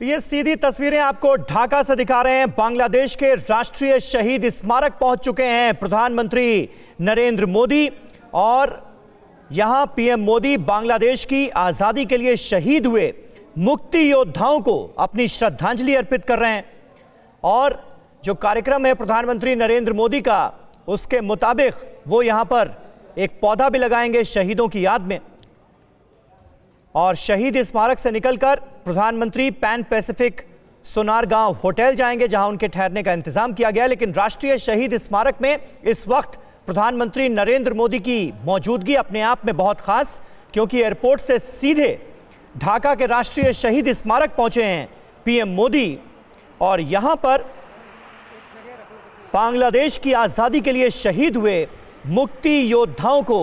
तो ये सीधी तस्वीरें आपको ढाका से दिखा रहे हैं। बांग्लादेश के राष्ट्रीय शहीद स्मारक पहुंच चुके हैं प्रधानमंत्री नरेंद्र मोदी, और यहां पीएम मोदी बांग्लादेश की आजादी के लिए शहीद हुए मुक्ति योद्धाओं को अपनी श्रद्धांजलि अर्पित कर रहे हैं। और जो कार्यक्रम है प्रधानमंत्री नरेंद्र मोदी का, उसके मुताबिक वो यहां पर एक पौधा भी लगाएंगे शहीदों की याद में। और शहीद स्मारक से निकलकर प्रधानमंत्री पैन पैसिफिक सोनारगांव होटल जाएंगे, जहां उनके ठहरने का इंतजाम किया गया। लेकिन राष्ट्रीय शहीद स्मारक में इस वक्त प्रधानमंत्री नरेंद्र मोदी की मौजूदगी अपने आप में बहुत खास, क्योंकि एयरपोर्ट से सीधे ढाका के राष्ट्रीय शहीद स्मारक पहुंचे हैं पीएम मोदी। और यहां पर बांग्लादेश की आजादी के लिए शहीद हुए मुक्ति योद्धाओं को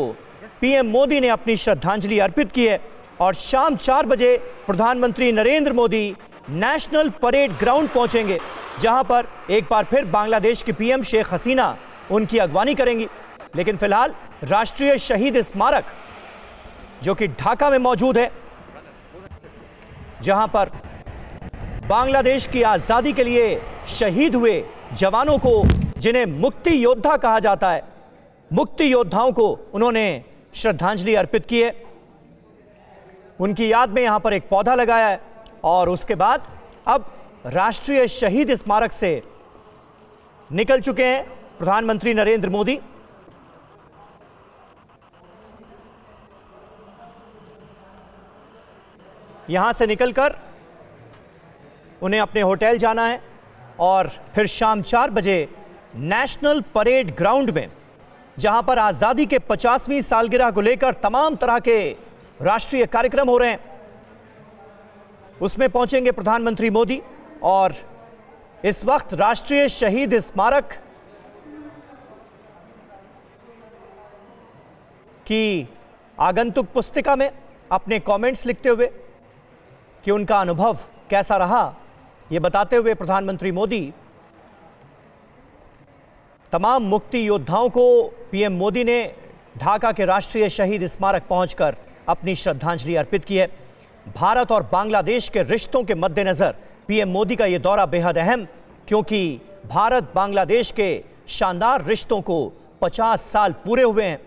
पीएम मोदी ने अपनी श्रद्धांजलि अर्पित की है। और शाम 4 बजे प्रधानमंत्री Narendra Modi national parade ground पहुंचेंगे, जहां पर एक बार फिर बांग्लादेश की पीएम शेख हसीना उनकी अगवानी करेंगी। लेकिन फिलहाल राष्ट्रीय शहीद स्मारक जो कि ढाका में मौजूद है, जहां पर बांग्लादेश की आजादी के लिए शहीद हुए जवानों को, जिन्हें मुक्ति योद्धा कहा जाता है, मुक्ति योद्धाओं को उन्होंने श्रद्धांजलि अर्पित की है। उनकी याद में यहां पर एक पौधा लगाया है। और उसके बाद अब राष्ट्रीय शहीद स्मारक से निकल चुके हैं प्रधानमंत्री नरेंद्र मोदी। यहां से निकलकर उन्हें अपने होटल जाना है और फिर शाम 4 बजे नेशनल परेड ग्राउंड में, जहां पर आजादी के 50वीं सालगिरह को लेकर तमाम तरह के राष्ट्रीय कार्यक्रम हो रहे हैं, उसमें पहुंचेंगे प्रधानमंत्री मोदी। और इस वक्त राष्ट्रीय शहीद स्मारक की आगंतुक पुस्तिका में अपने कमेंट्स लिखते हुए कि उनका अनुभव कैसा रहा, यह बताते हुए प्रधानमंत्री मोदी तमाम मुक्ति योद्धाओं को पीएम मोदी ने ढाका के राष्ट्रीय शहीद स्मारक पहुंचकर अपनी श्रद्धांजलि अर्पित की है। भारत और बांग्लादेश के रिश्तों के मद्देनजर पीएम मोदी का यह दौरा बेहद अहम, क्योंकि भारत बांग्लादेश के शानदार रिश्तों को 50 साल पूरे हुए हैं।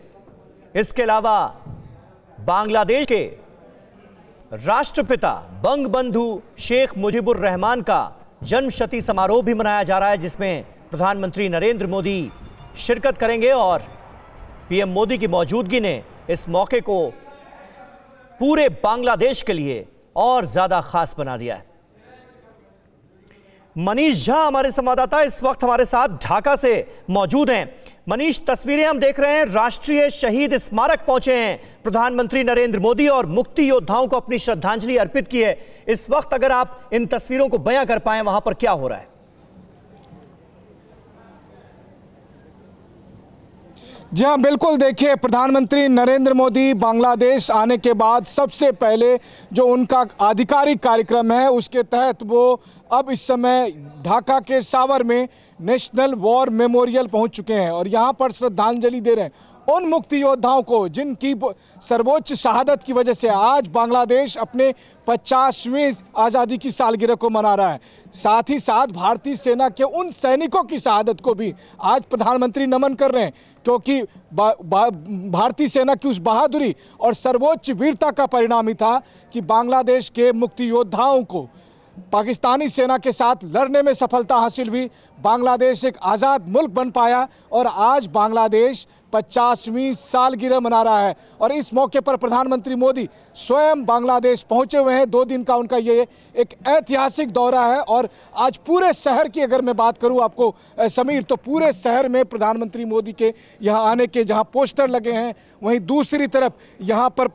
इसके अलावा बांग्लादेश के राष्ट्रपिता बंगबंधु शेख मुजीबुर रहमान का जन्मशती समारोह भी मनाया जा रहा है, जिसमें प्रधानमंत्री नरेंद्र मोदी शिरकत करेंगे। और पीएम मोदी की मौजूदगी ने इस मौके को पूरे बांग्लादेश के लिए और ज्यादा खास बना दिया है। मनीष झा हमारे संवाददाता इस वक्त हमारे साथ ढाका से मौजूद हैं। मनीष, तस्वीरें हम देख रहे हैं, राष्ट्रीय शहीद स्मारक पहुंचे हैं प्रधानमंत्री नरेंद्र मोदी और मुक्ति योद्धाओं को अपनी श्रद्धांजलि अर्पित की है। इस वक्त अगर आप इन तस्वीरों को बयां कर पाए, वहां पर क्या हो रहा है? जी हाँ, बिल्कुल। देखिए, प्रधानमंत्री नरेंद्र मोदी बांग्लादेश आने के बाद सबसे पहले जो उनका आधिकारिक कार्यक्रम है, उसके तहत वो अब इस समय ढाका के सावर में नेशनल वॉर मेमोरियल पहुंच चुके हैं और यहाँ पर श्रद्धांजलि दे रहे हैं उन मुक्ति योद्धाओं को जिनकी सर्वोच्च शहादत की वजह से आज बांग्लादेश अपने 50वीं आज़ादी की सालगिरह को मना रहा है। साथ ही साथ भारतीय सेना के उन सैनिकों की शहादत को भी आज प्रधानमंत्री नमन कर रहे हैं, क्योंकि भारतीय सेना की उस बहादुरी और सर्वोच्च वीरता का परिणाम ही था कि बांग्लादेश के मुक्ति योद्धाओं को पाकिस्तानी सेना के साथ लड़ने में सफलता हासिल हुई। बांग्लादेश एक आज़ाद मुल्क बन पाया और आज बांग्लादेश 50वीं सालगिरह मना रहा है। और इस मौके पर प्रधानमंत्री मोदी स्वयं बांग्लादेश पहुंचे हुए हैं। 2 दिन का उनका ये एक ऐतिहासिक दौरा है। और आज पूरे शहर की अगर मैं बात करूं आपको समीर, तो पूरे शहर में प्रधानमंत्री मोदी के यहाँ आने के जहाँ पोस्टर लगे हैं, वहीं दूसरी तरफ यहाँ पर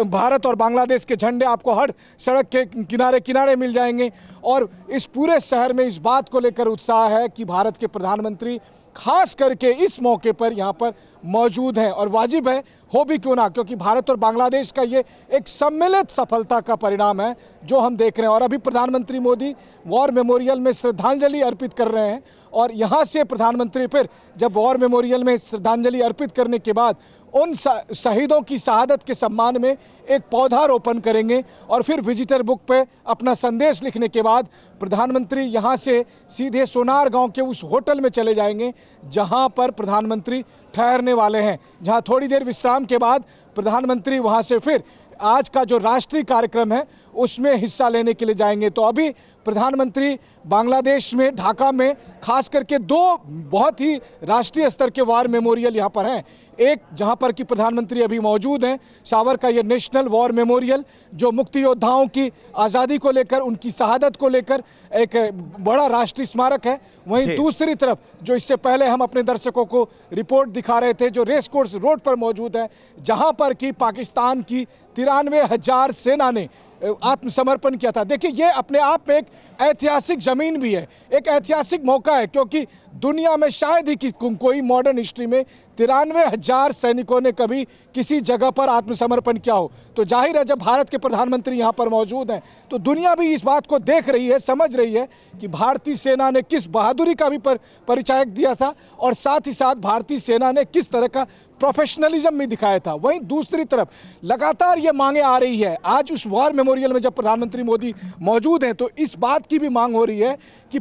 भारत और बांग्लादेश के झंडे आपको हर सड़क के किनारे किनारे मिल जाएंगे। और इस पूरे शहर में इस बात को लेकर उत्साह है कि भारत के प्रधानमंत्री खास करके इस मौके पर यहाँ पर मौजूद हैं। और वाजिब है, हो भी क्यों ना, क्योंकि भारत और बांग्लादेश का ये एक सम्मिलित सफलता का परिणाम है जो हम देख रहे हैं। और अभी प्रधानमंत्री मोदी वॉर मेमोरियल में श्रद्धांजलि अर्पित कर रहे हैं और यहाँ से प्रधानमंत्री फिर जब वॉर मेमोरियल में श्रद्धांजलि अर्पित करने के बाद उन शहीदों की शहादत के सम्मान में एक पौधारोपण करेंगे और फिर विजिटर बुक पे अपना संदेश लिखने के बाद प्रधानमंत्री यहाँ से सीधे सोनार गांव के उस होटल में चले जाएंगे जहाँ पर प्रधानमंत्री ठहरने वाले हैं, जहाँ थोड़ी देर विश्राम के बाद प्रधानमंत्री वहाँ से फिर आज का जो राष्ट्रीय कार्यक्रम है उसमें हिस्सा लेने के लिए जाएंगे। तो अभी प्रधानमंत्री बांग्लादेश में ढाका में खास करके दो बहुत ही राष्ट्रीय स्तर के वार मेमोरियल यहाँ पर हैं। एक जहाँ पर कि प्रधानमंत्री अभी मौजूद हैं, सावर का ये नेशनल वॉर मेमोरियल जो मुक्ति योद्धाओं की आज़ादी को लेकर, उनकी शहादत को लेकर एक बड़ा राष्ट्रीय स्मारक है। वहीं दूसरी तरफ जो इससे पहले हम अपने दर्शकों को रिपोर्ट दिखा रहे थे, जो रेस कोर्स रोड पर मौजूद है, जहाँ पर कि पाकिस्तान की 93,000 सेना ने आत्मसमर्पण किया था। देखिए, ये अपने आप में एक ऐतिहासिक जमीन भी है, एक ऐतिहासिक मौका है, क्योंकि दुनिया में शायद ही कोई मॉडर्न हिस्ट्री में 93,000 सैनिकों ने कभी किसी जगह पर आत्मसमर्पण किया हो। तो जाहिर है जब भारत के प्रधानमंत्री यहाँ पर मौजूद हैं तो दुनिया भी इस बात को देख रही है, समझ रही है कि भारतीय सेना ने किस बहादुरी का भी परिचायक दिया था और साथ ही साथ भारतीय सेना ने किस तरह का प्रोफेशनलिज्म भी दिखाया था। वहीं दूसरी तरफ लगातार ये मांगे आ रही है। आज उस वॉर मेमोरियल में जब प्रधानमंत्री मोदी मौजूद हैं तो इस बात की भी मांग हो रही है कि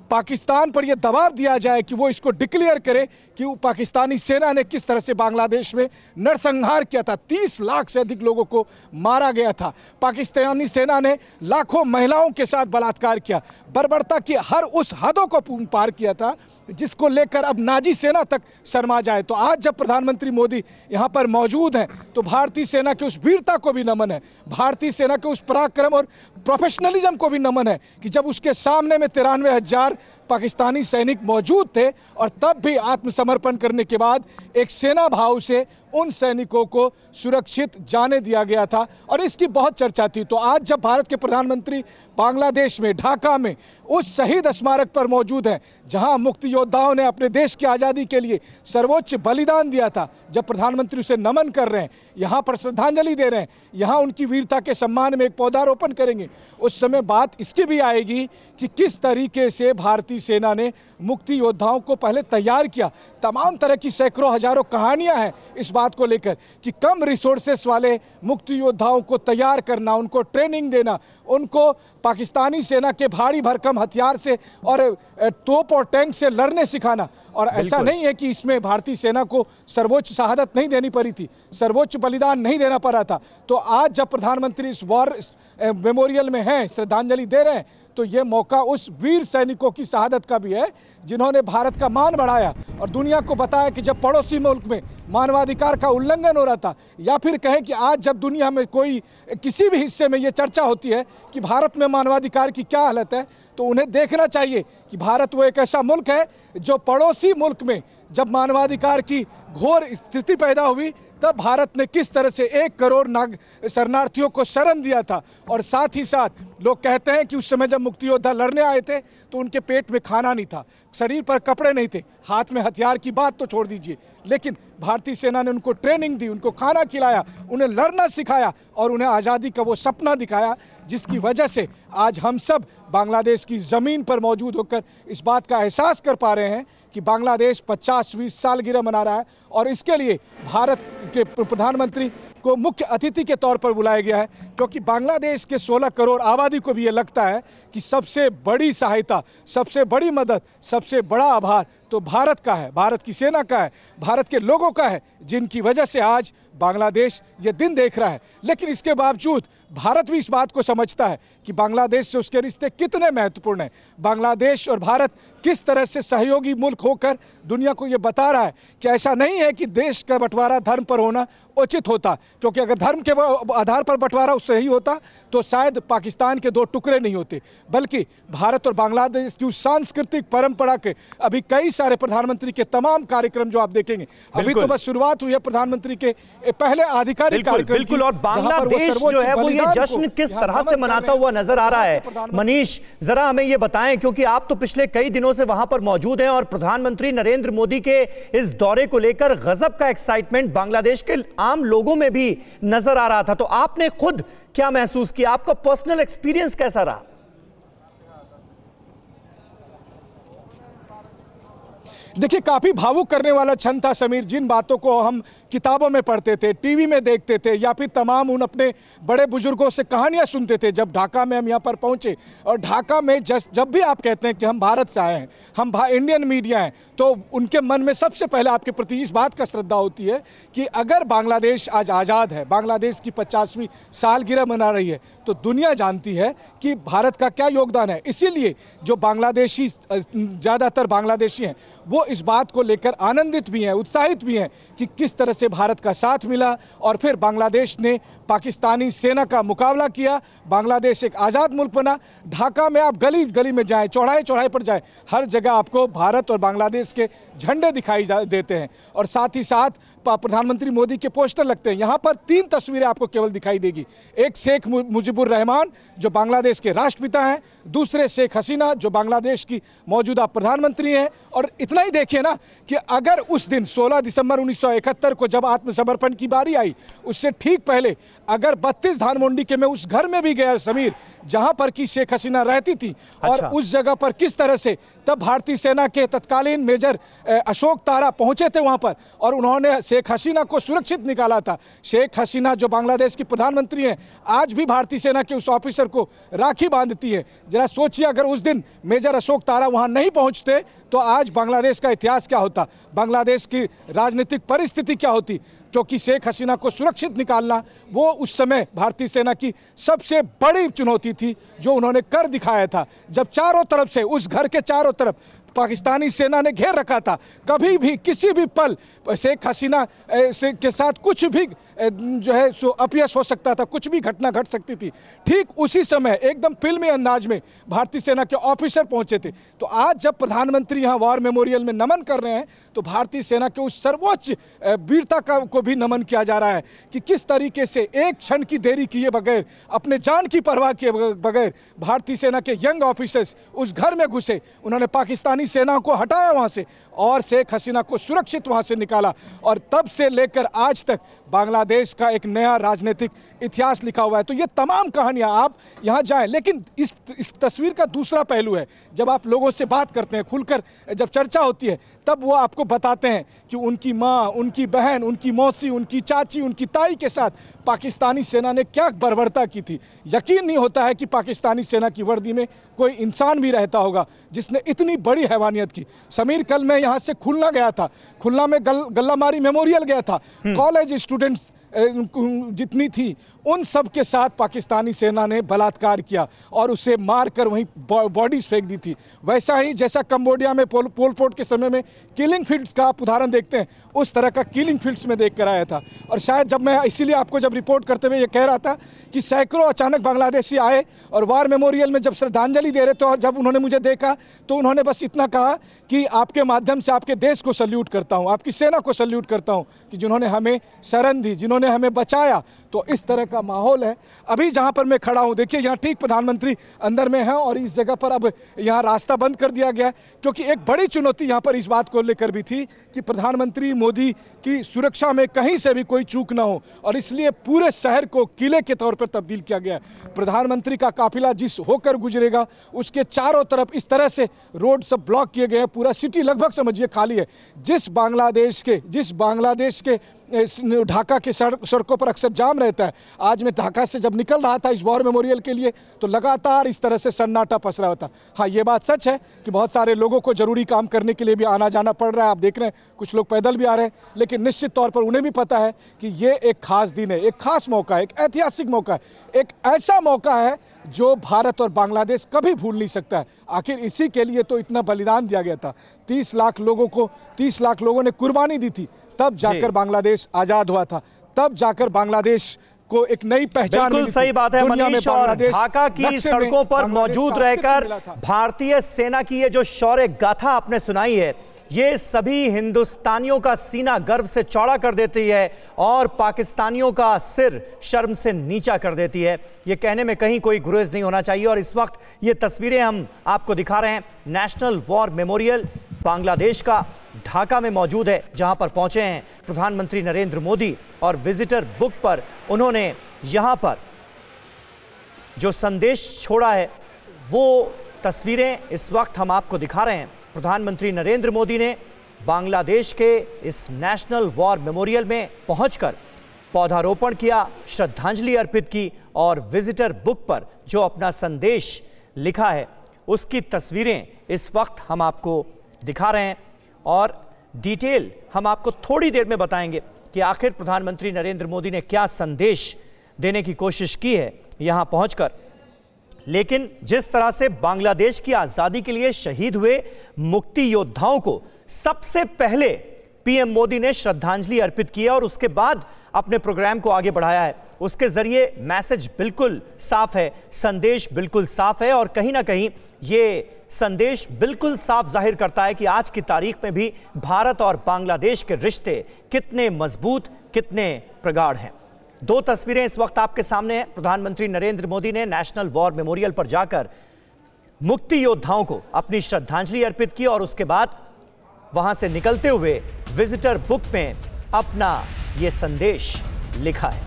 पाकिस्तान पर यह दबाव दिया जाए कि वो इसको डिक्लेयर करे कि वो पाकिस्तानी सेना ने किस तरह से बांग्लादेश में नरसंहार किया था। 30 लाख से अधिक लोगों को मारा गया था। पाकिस्तानी सेना ने लाखों महिलाओं के साथ बलात्कार किया, बर्बरता की हर उस हदों को पार किया था जिसको लेकर अब नाजी सेना तक शर्मा जाए। तो आज जब प्रधानमंत्री मोदी यहाँ पर मौजूद हैं तो भारतीय सेना की उस वीरता को भी नमन है, भारतीय सेना के उस पराक्रम और प्रोफेशनलिज्म को भी नमन है कि जब उसके सामने में 93,000 पाकिस्तानी सैनिक मौजूद थे और तब भी आत्मसमर्पण करने के बाद एक सेना भाव से उन सैनिकों को सुरक्षित जाने दिया गया था और इसकी बहुत चर्चा थी। तो आज जब भारत के प्रधानमंत्री बांग्लादेश में ढाका में उस शहीद स्मारक पर मौजूद हैं जहां मुक्ति योद्धाओं ने अपने देश की आज़ादी के लिए सर्वोच्च बलिदान दिया था, जब प्रधानमंत्री उसे नमन कर रहे हैं, यहाँ पर श्रद्धांजलि दे रहे हैं, यहाँ उनकी वीरता के सम्मान में एक पौधारोपण करेंगे, उस समय बात इसकी भी आएगी कि किस तरीके से भारतीय सेना ने मुक्ति योद्धाओं को पहले तैयार किया। तमाम तरह की सैकड़ों हजारों कहानियां हैं इस बात को लेकर कि कम रिसोर्सेस वाले मुक्ति योद्धाओं को तैयार करना, उनको ट्रेनिंग देना, उनको पाकिस्तानी सेना के भारी भरकम हथियार से और तोप और टैंक से लड़ने सिखाना। और ऐसा नहीं है कि इसमें भारतीय सेना को सर्वोच्च शहादत नहीं देनी पड़ी थी, सर्वोच्च बलिदान नहीं देना पड़ा था। तो आज जब प्रधानमंत्री इस वॉर मेमोरियल में हैं, श्रद्धांजलि दे रहे हैं, तो ये मौका उस वीर सैनिकों की शहादत का भी है जिन्होंने भारत का मान बढ़ाया और दुनिया को बताया कि जब पड़ोसी मुल्क में मानवाधिकार का उल्लंघन हो रहा था, या फिर कहें कि आज जब दुनिया में कोई किसी भी हिस्से में ये चर्चा होती है कि भारत में मानवाधिकार की क्या हालत है, तो उन्हें देखना चाहिए कि भारत वो एक ऐसा मुल्क है जो पड़ोसी मुल्क में जब मानवाधिकार की घोर स्थिति पैदा हुई तब भारत ने किस तरह से 1 करोड़ शरणार्थियों को शरण दिया था। और साथ ही साथ लोग कहते हैं कि उस समय जब मुक्ति योद्धा लड़ने आए थे तो उनके पेट में खाना नहीं था, शरीर पर कपड़े नहीं थे, हाथ में हथियार की बात तो छोड़ दीजिए, लेकिन भारतीय सेना ने उनको ट्रेनिंग दी, उनको खाना खिलाया, उन्हें लड़ना सिखाया और उन्हें आज़ादी का वो सपना दिखाया जिसकी वजह से आज हम सब बांग्लादेश की ज़मीन पर मौजूद होकर इस बात का एहसास कर पा रहे हैं कि बांग्लादेश 50वीं सालगिरह मना रहा है और इसके लिए भारत के प्रधानमंत्री को मुख्य अतिथि के तौर पर बुलाया गया है, क्योंकि बांग्लादेश के 16 करोड़ आबादी को भी ये लगता है कि सबसे बड़ी सहायता, सबसे बड़ी मदद, सबसे बड़ा आभार तो भारत का है, भारत की सेना का है, भारत के लोगों का है, जिनकी वजह से आज बांग्लादेश ये दिन देख रहा है। लेकिन इसके बावजूद भारत भी इस बात को समझता है कि बांग्लादेश से उसके रिश्ते कितने महत्वपूर्ण हैं। बांग्लादेश और भारत किस तरह से सहयोगी मुल्क होकर दुनिया को ये बता रहा है कि ऐसा नहीं है कि देश का बंटवारा धर्म पर होना उचित होता, क्योंकि अगर धर्म के आधार पर बंटवारा सही होता तो शायद पाकिस्तान के 2 टुकड़े नहीं होते, बल्कि भारत और बांग्लादेश की उस सांस्कृतिक परंपरा के अभी कई सारे प्रधानमंत्री के तमाम कार्यक्रम जो आप देखेंगे, अभी तो बस शुरुआत हुई है प्रधानमंत्री के पहले आधिकारिक कार्यक्रम। बिल्कुल, और बांग्लादेश जो है वो ये जश्न किस तरह से मनाता हुआ नजर आ रहा है। मनीष, जरा हमें ये बताएं, क्योंकि आप तो पिछले कई दिनों से वहां पर मौजूद हैं और प्रधानमंत्री नरेंद्र मोदी के इस दौरे को लेकर गजब का एक्साइटमेंट बांग्लादेश के आम लोगों में भी नजर आ रहा था। तो आपने खुद क्या महसूस किया, आपका पर्सनल एक्सपीरियंस कैसा रहा? देखिए, काफ़ी भावुक करने वाला क्षण था समीर। जिन बातों को हम किताबों में पढ़ते थे, टीवी में देखते थे, या फिर तमाम उन अपने बड़े बुजुर्गों से कहानियां सुनते थे, जब ढाका में हम यहाँ पर पहुँचे, और ढाका में जब भी आप कहते हैं कि हम भारत से आए हैं, हम इंडियन मीडिया हैं, तो उनके मन में सबसे पहले आपके प्रति इस बात का श्रद्धा होती है कि अगर बांग्लादेश आज आज़ाद है, बांग्लादेश की 50वीं सालगिरह मना रही है, तो दुनिया जानती है कि भारत का क्या योगदान है। इसीलिए जो बांग्लादेशी, ज़्यादातर बांग्लादेशी हैं, वो इस बात को लेकर आनंदित भी हैं, उत्साहित भी हैं कि किस तरह से भारत का साथ मिला और फिर बांग्लादेश ने पाकिस्तानी सेना का मुकाबला किया। बांग्लादेश एक आज़ाद मुल्क बना। ढाका में आप गली गली में जाएं, चौराहे चौराहे पर जाएं, हर जगह आपको भारत और बांग्लादेश के झंडे दिखाई देते हैं, और साथ ही साथ प्रधानमंत्री मोदी के पोस्टर लगते हैं। यहाँ पर 3 तस्वीरें आपको केवल दिखाई देगी। एक शेख मुजीबुर रहमान जो बांग्लादेश के राष्ट्रपिता हैं, दूसरे शेख हसीना जो बांग्लादेश की मौजूदा प्रधानमंत्री हैं। और इतना ही देखिए ना कि अगर उस दिन 16 दिसंबर 1971 को जब आत्मसमर्पण की बारी आई, उससे ठीक पहले अगर 32 धानमंडी के मैं उस घर में भी गया समीर, जहां पर की शेख हसीना रहती थी, और उस जगह पर किस तरह से तब भारतीय सेना के तत्कालीन मेजर अशोक तारा पहुंचे थे वहां पर, और उन्होंने शेख हसीना को सुरक्षित निकाला था। शेख हसीना जो बांग्लादेश की प्रधानमंत्री हैं, आज भी भारतीय सेना के उस ऑफिसर को राखी बांधती है। जरा सोचिए, अगर उस दिन मेजर अशोक तारा वहां नहीं पहुंचते तो आज बांग्लादेश का इतिहास क्या होता, बांग्लादेश की राजनीतिक परिस्थिति क्या होती। क्योंकि शेख हसीना को सुरक्षित निकालना वो उस समय भारतीय सेना की सबसे बड़ी चुनौती थी, जो उन्होंने कर दिखाया था। जब चारों तरफ से, उस घर के चारों तरफ पाकिस्तानी सेना ने घेर रखा था, कभी भी किसी भी पल शेख हसीना के साथ कुछ भी जो है सो अपयश हो सकता था, कुछ भी घटना घट सकती थी। ठीक उसी समय एकदम फिल्मी अंदाज में भारतीय सेना के ऑफिसर पहुंचे थे। तो आज जब प्रधानमंत्री यहाँ वॉर मेमोरियल में नमन कर रहे हैं, तो भारतीय सेना के उस सर्वोच्च वीरता को भी नमन किया जा रहा है कि किस तरीके से एक क्षण की देरी किए बगैर, अपने जान की परवाह किए बगैर भारतीय सेना के यंग ऑफिसर्स उस घर में घुसे, उन्होंने पाकिस्तानी सेना को हटाया वहाँ से और शेख हसीना को सुरक्षित वहाँ से निकाला। और तब से लेकर आज तक बांग्लादेश का एक नया राजनीतिक इतिहास लिखा हुआ है। तो ये तमाम कहानियां आप यहाँ जाएं, लेकिन इस तस्वीर का दूसरा पहलू है, जब आप लोगों से बात करते हैं, खुलकर जब चर्चा होती है, तब वो आपको बताते हैं कि उनकी माँ, उनकी बहन, उनकी मौसी, उनकी चाची, उनकी ताई के साथ पाकिस्तानी सेना ने क्या बर्बरता की थी। यकीन नहीं होता है कि पाकिस्तानी सेना की वर्दी में कोई इंसान भी रहता होगा जिसने इतनी बड़ी हैवानियत की। समीर, कल मैं यहाँ से खुलना गया था, खुलना में गल्लामारी मेमोरियल गया था, कॉलेज स्टूडेंट्स जितनी थी उन सब के साथ पाकिस्तानी सेना ने बलात्कार किया और उसे मारकर वहीं बॉडीज फेंक दी थी। वैसा ही जैसा कंबोडिया में पोल पोट के समय में किलिंग फील्ड्स का आप उदाहरण देखते हैं, उस तरह का किलिंग फील्ड्स में देख कर आया था। और शायद जब मैं इसीलिए आपको जब रिपोर्ट करते हुए ये कह रहा था कि सैकड़ों अचानक बांग्लादेशी आए और वार मेमोरियल में जब श्रद्धांजलि दे रहे, तो जब उन्होंने मुझे देखा तो उन्होंने बस इतना कहा कि आपके माध्यम से आपके देश को सल्यूट करता हूँ, आपकी सेना को सल्यूट करता हूँ कि जिन्होंने हमें शरण दी, जिन्होंने हमें बचाया। तो इस तरह का माहौल है अभी जहां पर मैं खड़ा हूं। देखिए, यहाँ ठीक प्रधानमंत्री अंदर में हैं और इस जगह पर अब यहाँ रास्ता बंद कर दिया गया है, क्योंकि एक बड़ी चुनौती यहाँ पर इस बात को लेकर भी थी कि प्रधानमंत्री मोदी की सुरक्षा में कहीं से भी कोई चूक ना हो, और इसलिए पूरे शहर को किले के तौर पर तब्दील किया गया है। प्रधानमंत्री का काफिला जिस होकर गुजरेगा उसके चारों तरफ इस तरह से रोड सब ब्लॉक किए गए हैं, पूरा सिटी लगभग समझिए खाली है। जिस बांग्लादेश के ढाका के सड़कों पर अक्सर जाम रहता है, आज मैं ढाका से जब निकल रहा था इस वॉर मेमोरियल के लिए तो लगातार इस तरह से सन्नाटा पसरा होता। हाँ, ये बात सच है कि बहुत सारे लोगों को जरूरी काम करने के लिए भी आना जाना पड़ रहा है। आप देख रहे हैं कुछ लोग पैदल भी आ रहे हैं, लेकिन निश्चित तौर पर उन्हें भी पता है कि ये एक खास दिन है, एक खास मौका है, एक ऐतिहासिक मौका है, एक ऐसा मौका है जो भारत और बांग्लादेश कभी भूल नहीं सकता है। आखिर इसी के लिए तो इतना बलिदान दिया गया था। 30 लाख लोगों ने कुर्बानी दी थी, तब जाकर बांग्लादेश आजाद हुआ था, तब जाकर बांग्लादेश को एक नई पहचान मिली। बिल्कुल सही बात है मनीष, और ढाका की सड़कों पर मौजूद रहकर भारतीय सेना की ये जो शौर्य गाथा आपने सुनाई है, ये सभी हिंदुस्तानियों का सीना गर्व से चौड़ा कर देती है और पाकिस्तानियों का सिर शर्म से नीचा कर देती है। ये कहने में कहीं कोई गुरेज नहीं होना चाहिए। और इस वक्त ये तस्वीरें हम आपको दिखा रहे हैं, नेशनल वॉर मेमोरियल बांग्लादेश का ढाका में मौजूद है, जहां पर पहुंचे हैं प्रधानमंत्री नरेंद्र मोदी, और विजिटर बुक पर उन्होंने यहां पर जो संदेश छोड़ा है वो तस्वीरें इस वक्त हम आपको दिखा रहे हैं। प्रधानमंत्री नरेंद्र मोदी ने बांग्लादेश के इस नेशनल वॉर मेमोरियल में पहुंचकर पौधारोपण किया, श्रद्धांजलि अर्पित की और विजिटर बुक पर जो अपना संदेश लिखा है उसकी तस्वीरें इस वक्त हम आपको दिखा रहे हैं और डिटेल हम आपको थोड़ी देर में बताएंगे कि आखिर प्रधानमंत्री नरेंद्र मोदी ने क्या संदेश देने की कोशिश की है यहां पहुंचकर। लेकिन जिस तरह से बांग्लादेश की आजादी के लिए शहीद हुए मुक्ति योद्धाओं को सबसे पहले पीएम मोदी ने श्रद्धांजलि अर्पित की और उसके बाद अपने प्रोग्राम को आगे बढ़ाया है, उसके जरिए मैसेज बिल्कुल साफ है, संदेश बिल्कुल साफ है और कहीं ना कहीं ये संदेश बिल्कुल साफ जाहिर करता है कि आज की तारीख में भी भारत और बांग्लादेश के रिश्ते कितने मजबूत, कितने प्रगाढ़ हैं। दो तस्वीरें इस वक्त आपके सामने हैं। प्रधानमंत्री नरेंद्र मोदी ने नेशनल वॉर मेमोरियल पर जाकर मुक्ति योद्धाओं को अपनी श्रद्धांजलि अर्पित की और उसके बाद वहां से निकलते हुए विजिटर बुक में अपना यह संदेश लिखा है।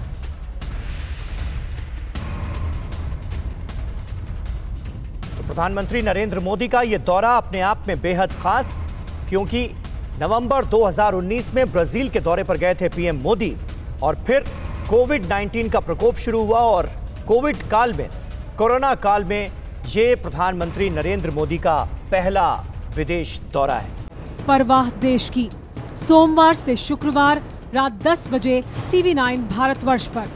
तो प्रधानमंत्री नरेंद्र मोदी का यह दौरा अपने आप में बेहद खास, क्योंकि नवंबर 2019 में ब्राजील के दौरे पर गए थे पीएम मोदी और फिर कोविड-19 का प्रकोप शुरू हुआ और कोविड काल में, कोरोना काल में ये प्रधानमंत्री नरेंद्र मोदी का पहला विदेश दौरा है। परवाह देश की, सोमवार से शुक्रवार रात 10 बजे TV9 भारतवर्ष पर।